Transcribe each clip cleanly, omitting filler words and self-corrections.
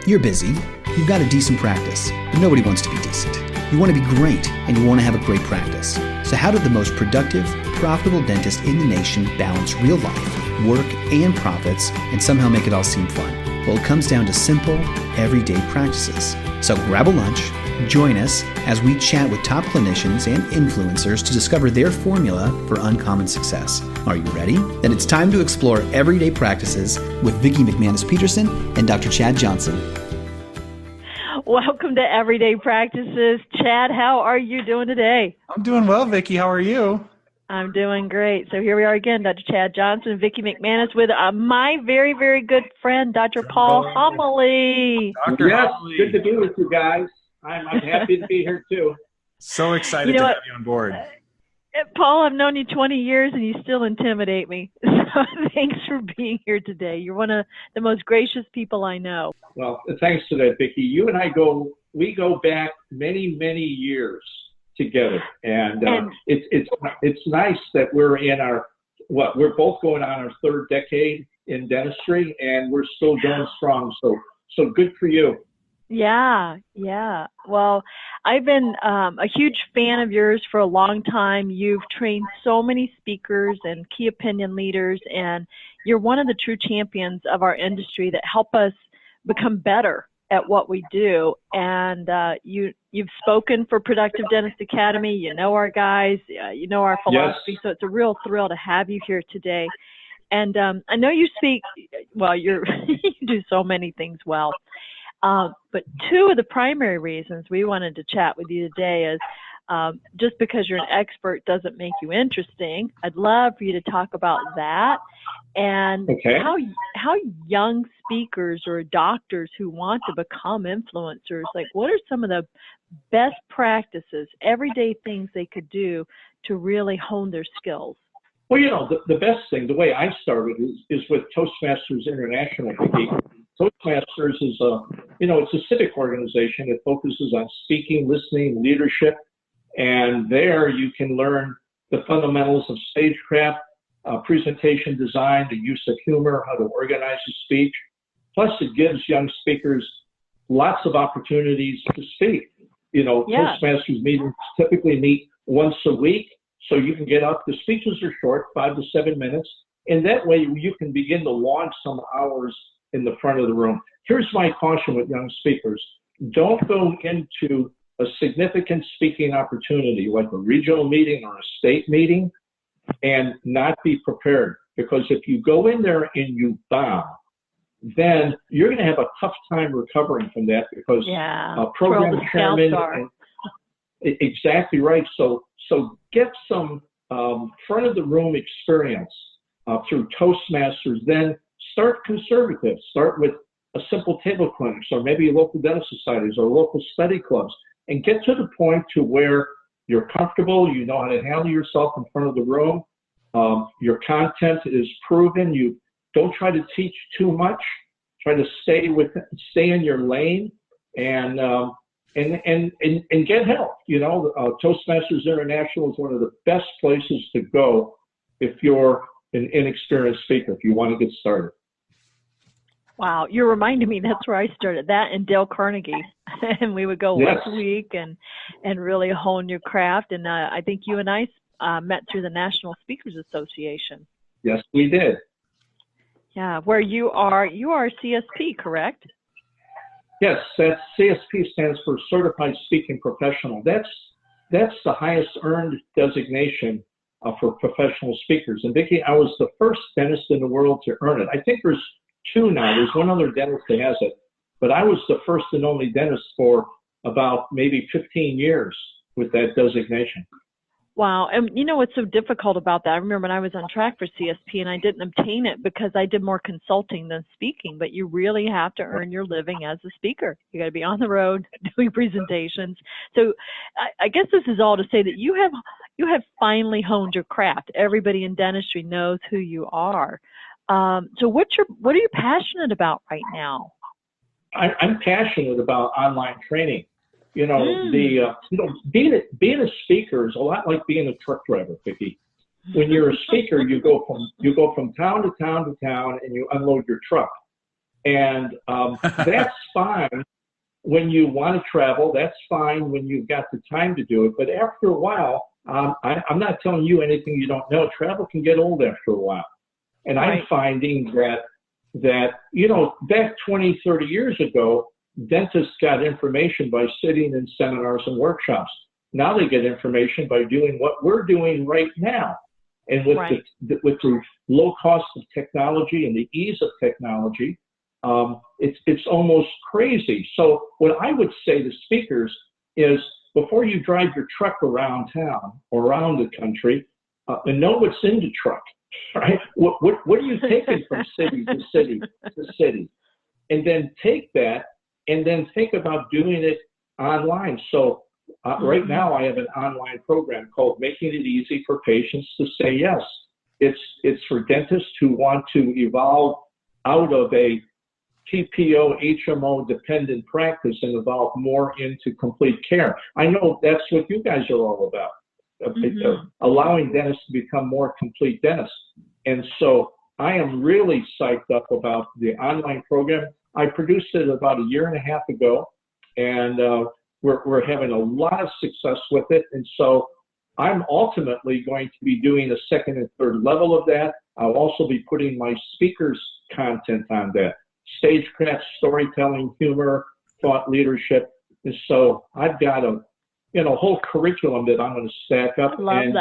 You're busy, you've got a decent practice, but nobody wants to be decent. You want to be great, and you want to have a great practice. So how did the most productive, profitable dentist in the nation balance real life, work, and profits, and somehow make it all seem fun? Well, it comes down to simple, everyday practices. So grab a lunch, join us as we chat with top clinicians and influencers to discover their formula for uncommon success. Are you ready? Then it's time to explore everyday practices with Vicki McManus-Peterson and Dr. Chad Johnson. Welcome to Everyday Practices. Chad, how are you doing today? I'm doing well, Vicki. How are you? I'm doing great. So here we are again, Dr. Chad Johnson, Vicki McManus, with my very, very good friend, Dr. Paul Homoly. Dr. Homoly. Good to be with you guys. I'm happy to be here too. So excited to have you on board. Paul, I've known you 20 years and you still intimidate me. So thanks for being here today. You're one of the most gracious people I know. Well, thanks to that, Vicki. You and I we go back many, many years together. And it's nice that we're in we're both going on our third decade in dentistry and we're still going strong. So good for you. Yeah. Well, I've been a huge fan of yours for a long time. You've trained so many speakers and key opinion leaders, and you're one of the true champions of our industry that help us become better at what we do. And you've spoken for Productive Dentist Academy. You know our guys. You know our philosophy. Yes. So it's a real thrill to have you here today. And I know you speak well. You do so many things well. But two of the primary reasons we wanted to chat with you today is just because you're an expert doesn't make you interesting. I'd love for you to talk about that and how young speakers or doctors who want to become influencers, like what are some of the best practices, everyday things they could do to really hone their skills? Well, the best thing, the way I started is with Toastmasters International, Vicki. Toastmasters is it's a civic organization. It focuses on speaking, listening, leadership, and there you can learn the fundamentals of stagecraft, presentation design, the use of humor, how to organize a speech. Plus, it gives young speakers lots of opportunities to speak. Toastmasters meetings typically meet once a week, so you can get up. The speeches are short, 5 to 7 minutes, and that way you can begin to launch some hours in the front of the room. Here's my caution with young speakers. Don't go into a significant speaking opportunity like a regional meeting or a state meeting and not be prepared. Because if you go in there and you bomb, then you're going to have a tough time recovering from that because program chairman. Exactly right. So get some front of the room experience through Toastmasters. Then start conservative. Start with a simple table clinics or maybe local dental societies or local study clubs and get to the point to where you're comfortable, you know how to handle yourself in front of the room. Your content is proven. You don't try to teach too much. Try to stay in your lane and get help. Toastmasters International is one of the best places to go if you're an inexperienced speaker, if you want to get started. Wow, you're reminding me that's where I started, that and Dale Carnegie. And we would go once a week and really hone your craft. And I think you and I met through the National Speakers Association. Yes, we did. Yeah, where you are CSP, correct? Yes, that CSP stands for Certified Speaking Professional. That's the highest earned designation for professional speakers. And Vicki, I was the first dentist in the world to earn it. I think there's two now. There's one other dentist that has it, but I was the first and only dentist for about maybe 15 years with that designation. Wow. And you know what's so difficult about that? I remember when I was on track for CSP and I didn't obtain it because I did more consulting than speaking, but you really have to earn your living as a speaker. You got to be on the road doing presentations. So I guess this is all to say that you have finally honed your craft. Everybody in dentistry knows who you are. So what are you passionate about right now? I'm passionate about online training. Being a speaker is a lot like being a truck driver, Vicki. When you're a speaker, you go from town to town to town, and you unload your truck. And that's fine when you want to travel. That's fine when you've got the time to do it. But after a while, I'm not telling you anything you don't know. Travel can get old after a while. And Right. I'm finding that, you know, back 20, 30 years ago, dentists got information by sitting in seminars and workshops. Now they get information by doing what we're doing right now. And with, Right. with the low cost of technology and the ease of technology, it's almost crazy. So what I would say to speakers is, before you drive your truck around town or around the country, and know what's in the truck, right? What are you taking from city to city to city? And then take that and then think about doing it online. So right now I have an online program called Making It Easy for Patients to Say Yes. It's for dentists who want to evolve out of a TPO, HMO dependent practice and evolve more into complete care. I know that's what you guys are all about, allowing dentists to become more complete dentists. And so I am really psyched up about the online program. I produced it about 1.5 years ago, and we're having a lot of success with it. And so I'm ultimately going to be doing a second and third level of that. I'll also be putting my speakers' content on that. Stagecraft, storytelling, humor, thought leadership. And so I've got a whole curriculum that I'm going to stack up and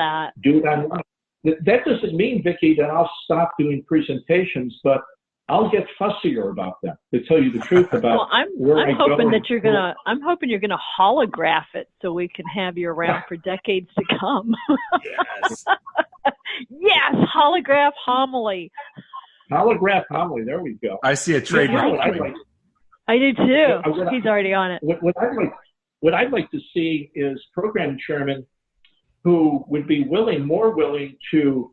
do it online. That doesn't mean, Vicki, that I'll stop doing presentations, but I'll get fussier about them, to tell you the truth about where I go. I'm hoping you're gonna holograph it so we can have you around for decades to come. Yes. Yes, holograph homily. Holograph homily. There we go. I see a trademark. I do too. He's already on it. What I'd like to see is program chairmen who would be more willing to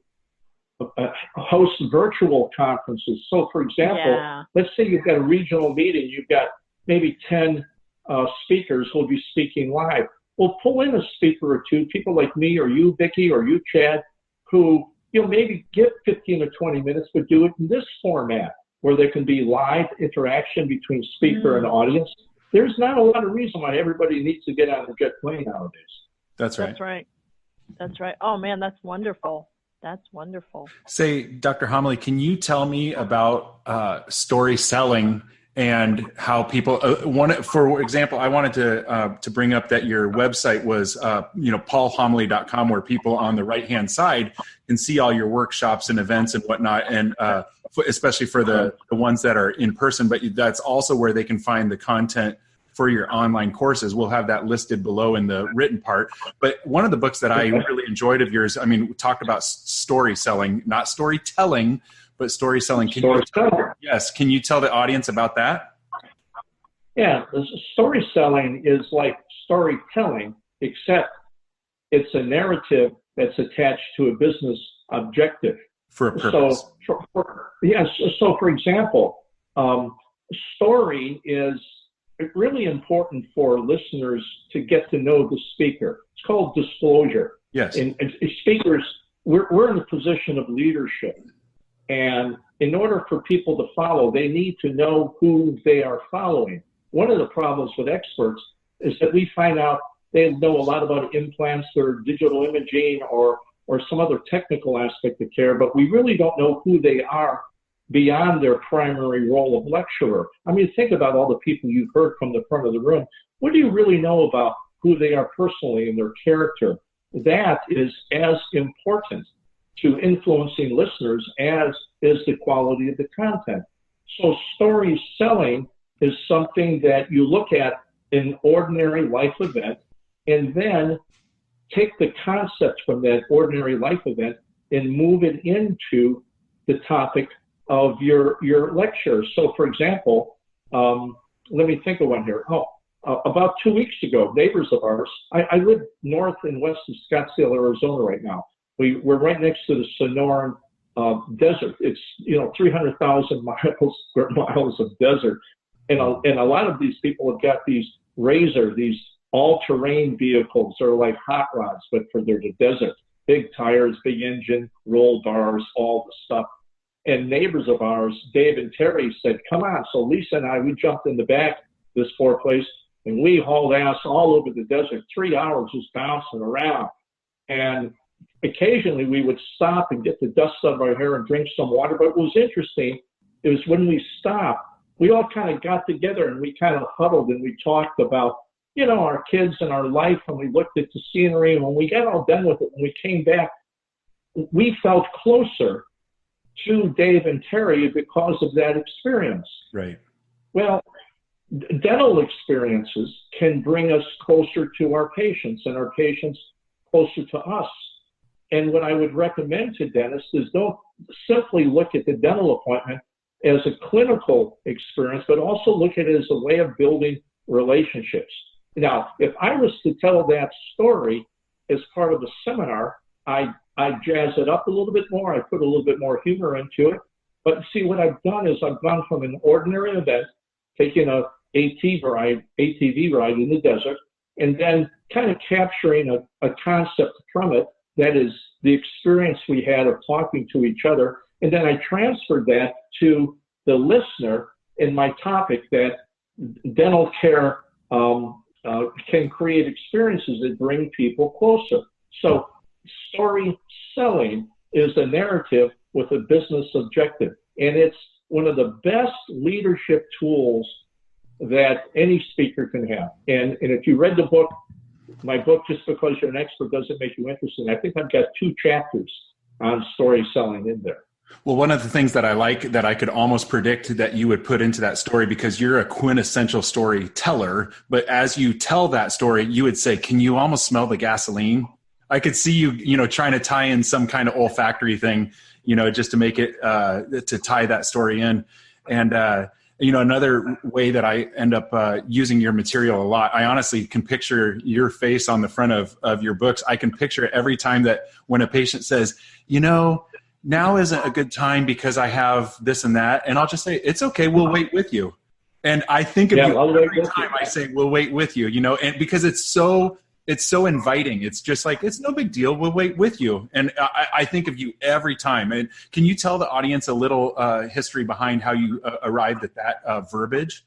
host virtual conferences. So, for example, let's say you've got a regional meeting, you've got maybe 10 speakers who'll be speaking live. Well, pull in a speaker or two, people like me or you, Vicki, or you, Chad, who maybe get 15 or 20 minutes, but do it in this format where there can be live interaction between speaker and audience. There's not a lot of reason why everybody needs to get on the jet plane nowadays. That's right. That's right. That's right. Oh man, that's wonderful. That's wonderful. Say, Dr. Homoly, can you tell me about story selling and how people for example, I wanted to bring up that your website was paulhomoly.com, where people on the right hand side can see all your workshops and events and whatnot, and especially for the ones that are in person, but that's also where they can find the content for your online courses. We'll have that listed below in the written part. But one of the books that I really enjoyed of yours, I mean, we talked about story selling, not storytelling, but story selling. Can you tell the audience about that? Yeah, story selling is like storytelling, except it's a narrative that's attached to a business objective. For a purpose. So for example, story is really important for listeners to get to know the speaker. It's called disclosure. Yes. And speakers, we're in a position of leadership. And in order for people to follow, they need to know who they are following. One of the problems with experts is that we find out they know a lot about implants or digital imaging or some other technical aspect of care, but we really don't know who they are beyond their primary role of lecturer. I mean, think about all the people you've heard from the front of the room. What do you really know about who they are personally and their character? That is as important to influencing listeners as is the quality of the content. So story selling is something that you look at an ordinary life event and then take the concept from that ordinary life event and move it into the topic of your lecture. So for example, let me think of one here. About 2 weeks ago, neighbors of ours, I live north and west of Scottsdale, Arizona right now. We're right next to the Sonoran desert. It's 300,000 square miles of desert, and a lot of these people have got these Razor, these all-terrain vehicles. They're like hot rods, but for the desert. Big tires, big engine, roll bars, all the stuff. and neighbors of ours, Dave and Terry, said, come on. So Lisa and I, we jumped in the back of this poor place, and we hauled ass all over the desert, 3 hours just bouncing around. And occasionally we would stop and get the dust out of our hair and drink some water. But what was interesting is when we stopped, we all kind of got together and we kind of huddled and we talked about, you know, our kids and our life, and we looked at the scenery. And when we got all done with it, when we came back, we felt closer to Dave and Terry because of that experience. Right. Well, dental experiences can bring us closer to our patients and our patients closer to us. And what I would recommend to dentists is don't simply look at the dental appointment as a clinical experience, but also look at it as a way of building relationships. Now, if I was to tell that story as part of a seminar, I jazz it up a little bit more. I put a little bit more humor into it. But see, what I've done is I've gone from an ordinary event, taking a ATV ride in the desert, and then kind of capturing a concept from it, that is the experience we had of talking to each other. And then I transferred that to the listener in my topic that dental care can create experiences that bring people closer. So story selling is a narrative with a business objective. And it's one of the best leadership tools that any speaker can have. And if you read the book, my book, Just Because You're an Expert Doesn't Make You Interesting, I think I've got 2 chapters on story selling in there. Well, one of the things that I like that I could almost predict that you would put into that story, because you're a quintessential storyteller, but as you tell that story, you would say, can you almost smell the gasoline? I could see you, trying to tie in some kind of olfactory thing, just to make it, to tie that story in. And, another way that I end up using your material a lot, I honestly can picture your face on the front of your books. I can picture every time that when a patient says, now isn't a good time because I have this and that. And I'll just say, it's okay. We'll wait with you. And I think of you every time I say, we'll wait with you, and because it's so inviting. It's just like, it's no big deal. We'll wait with you. And I think of you every time. And can you tell the audience a little history behind how you arrived at that verbiage?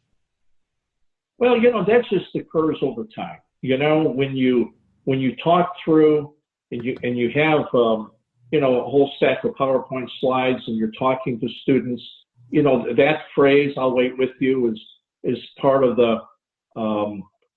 Well, that just occurs over time. When you talk through and you have, a whole stack of PowerPoint slides and you're talking to students, that phrase, I'll wait with you, is part of the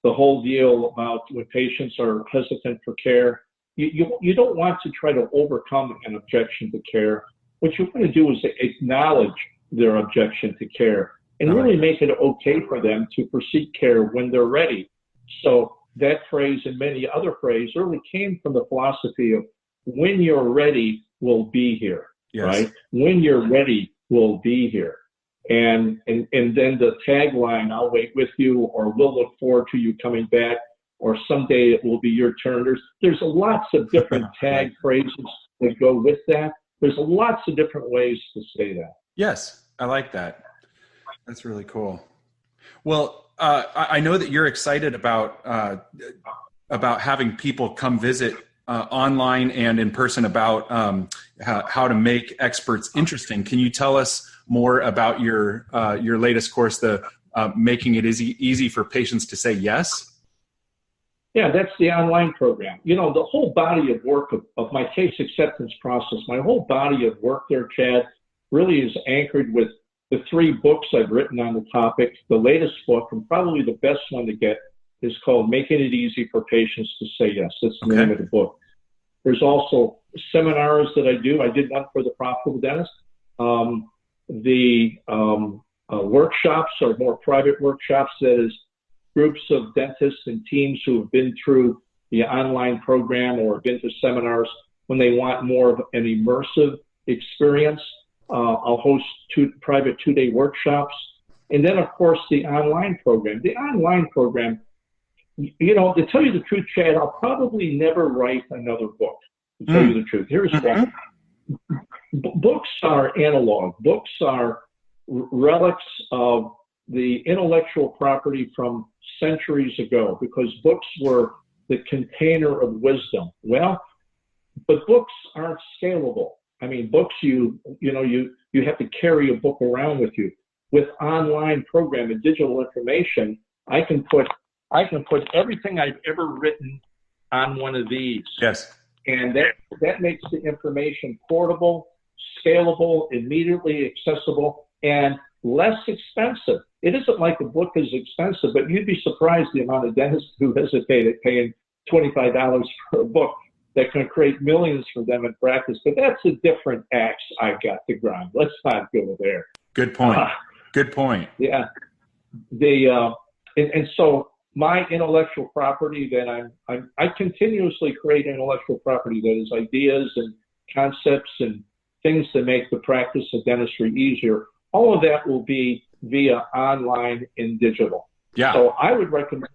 whole deal about when patients are hesitant for care. You don't want to try to overcome an objection to care. What you want to do is acknowledge their objection to care and really make it okay for them to proceed care when they're ready. So that phrase and many other phrases really came from the philosophy of when you're ready, we'll be here, right? When you're ready, we'll be here. And then the tagline, I'll wait with you, or we'll look forward to you coming back, or someday it will be your turn. There's lots of different tag phrases that go with that. There's lots of different ways to say that. Yes, I like that. That's really cool. Well, I know that you're excited about having people come visit online and in person about how to make experts interesting. Can you tell us more about your latest course, the making it easy for patients to say yes? Yeah, that's the online program. The whole body of work of my case acceptance process, my whole body of work there, Chad, really is anchored with the 3 books I've written on the topic. The latest book, and probably the best one to get, is called Making It Easy for Patients to Say Yes. That's the name of the book. There's also seminars that I do. I did one for the Profitable Dentist. The workshops are more private workshops. That is groups of dentists and teams who have been through the online program or been to seminars when they want more of an immersive experience. I'll host 2 private 2-day workshops. And then, of course, the online program. The online program, to tell you the truth, Chad, I'll probably never write another book, to tell you the truth. Here's why. Books are analog. Books are relics of the intellectual property from centuries ago, because books were the container of wisdom. Well, but books aren't scalable. I mean, books, you have to carry a book around with you. With online program and digital information, I can put everything I've ever written on one of these. Yes. And that makes the information portable, scalable, immediately accessible, and less expensive. It isn't like the book is expensive, but you'd be surprised the amount of dentists who hesitate at paying $25 for a book that can create millions for them in practice. But that's a different axe I've got to grind. Let's not go there. Good point. Good point. Yeah. And so my intellectual property that I continuously create intellectual property that is ideas and concepts and things that make the practice of dentistry easier. All of that will be via online and digital. Yeah. So I would recommend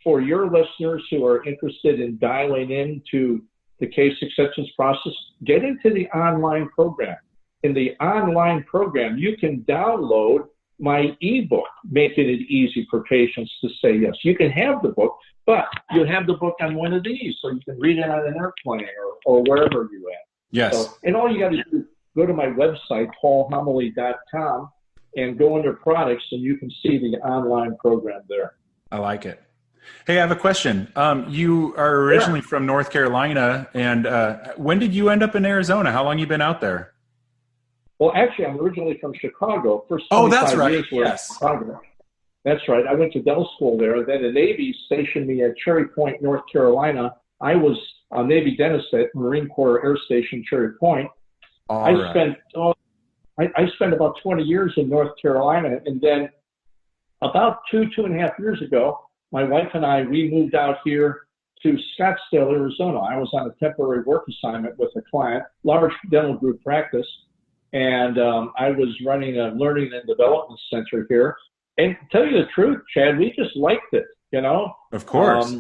for your listeners who are interested in dialing into the case acceptance process, get into the online program. In the online program, you can download my ebook, making it easy for patients to say yes. You can have the book, but you have the book on one of these, so you can read it on an airplane or wherever you're at. Yes. So, and all you got to do is go to my website, paulhomoly.com, and go under products, and you can see the online program there. I like it. Hey, I have a question. You are originally from North Carolina, and when did you end up in Arizona? How long you been out there? Well, actually, I'm originally from Chicago. That's right. Years yes. Chicago. That's right. I went to dental school there. Then the Navy stationed me at Cherry Point, North Carolina. I was a Navy dentist at Marine Corps Air Station, Cherry Point. I spent about 20 years in North Carolina, and then about two and a half years ago, my wife and I, we moved out here to Scottsdale, Arizona. I was on a temporary work assignment with a client, large dental group practice, and I was running a learning and development center here. And to tell you the truth, Chad, we just liked it, you know. Of course.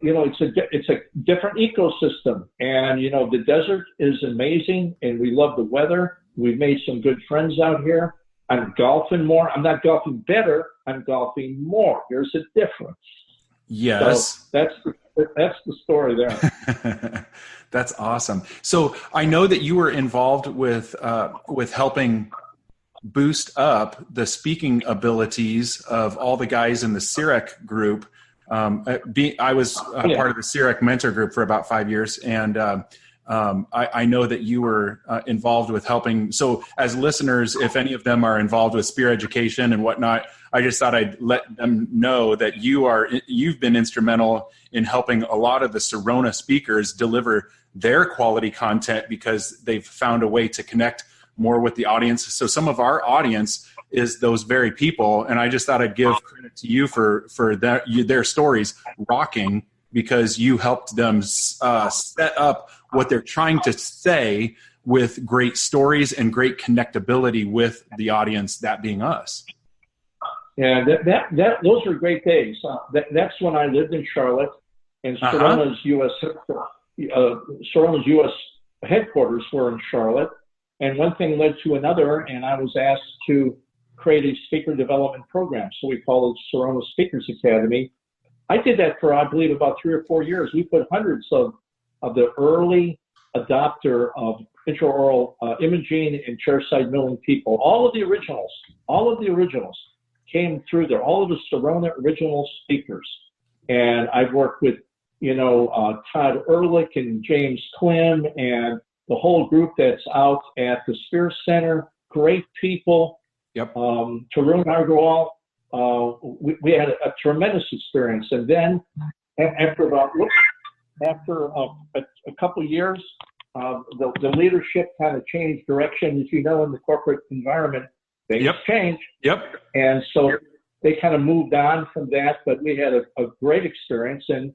It's a different ecosystem, and the desert is amazing, and we love the weather. We've made some good friends out here. I'm golfing more. I'm not golfing better. I'm golfing more. There's a difference. Yes. So that's the story there. That's awesome. So I know that you were involved with helping boost up the speaking abilities of all the guys in the CIREC group. I was part of the CIREC mentor group for about 5 years, and I know that you were involved with helping. So as listeners, if any of them are involved with spear education and whatnot, I just thought I'd let them know that you've been instrumental in helping a lot of the Sirona speakers deliver their quality content because they've found a way to connect more with the audience. So some of our audience is those very people, and I just thought I'd give credit to you for their stories rocking, because you helped them set up what they're trying to say with great stories and great connectability with the audience, that being us. Yeah, those were great days. That's when I lived in Charlotte, and Sirona's U.S. headquarters were in Charlotte. And one thing led to another, and I was asked to create a speaker development program. So we called it Sirona Speakers Academy. I did that for, I believe, about 3 or 4 years. We put hundreds of the early adopter of intraoral imaging and chairside milling people. All of the originals came through there. All of the Sirona original speakers. And I've worked with, Todd Ehrlich and James Klim and the whole group that's out at the Spear Center. Great people. Yep. Tarun Agarwal. We had a tremendous experience. And then after a couple of years, the leadership kind of changed direction. As you know, in the corporate environment, things change. Yep. And so they kind of moved on from that, but we had a great experience. And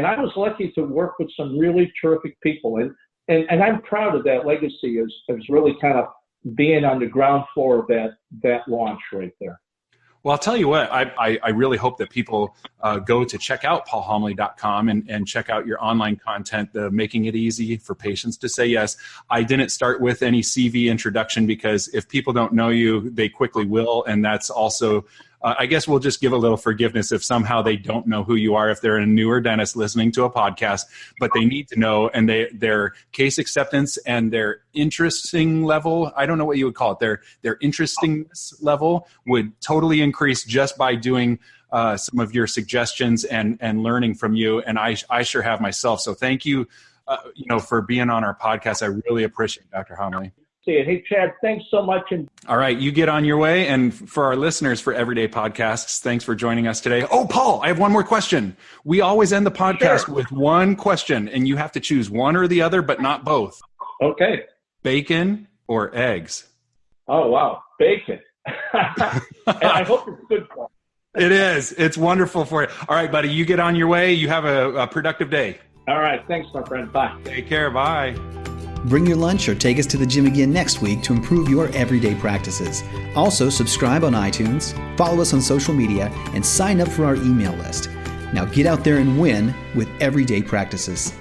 I was lucky to work with some really terrific people. And I'm proud of that legacy as really kind of being on the ground floor of that launch right there. Well, I'll tell you what, I really hope that people go to check out paulhomoly.com and check out your online content, the Making It Easy for Patients to Say Yes. I didn't start with any CV introduction because if people don't know you, they quickly will. And that's also I guess we'll just give a little forgiveness if somehow they don't know who you are, if they're a newer dentist listening to a podcast, but they need to know, and their case acceptance and their interesting level, I don't know what you would call it, their interestingness level would totally increase just by doing some of your suggestions and learning from you. And I sure have myself. So thank you, for being on our podcast. I really appreciate it, Dr. Homoly. Hey, Chad, thanks so much. And all right, you get on your way. And for our listeners for Everyday Podcasts, thanks for joining us today. Oh, Paul, I have one more question. We always end the podcast with one question, and you have to choose one or the other, but not both. Okay. Bacon or eggs? Oh, wow. Bacon. And I hope it's good for you. It is. It's wonderful for you. All right, buddy, you get on your way. You have a productive day. All right. Thanks, my friend. Bye. Take care. Bye. Bring your lunch or take us to the gym again next week to improve your everyday practices. Also, subscribe on iTunes, follow us on social media, and sign up for our email list. Now get out there and win with Everyday Practices.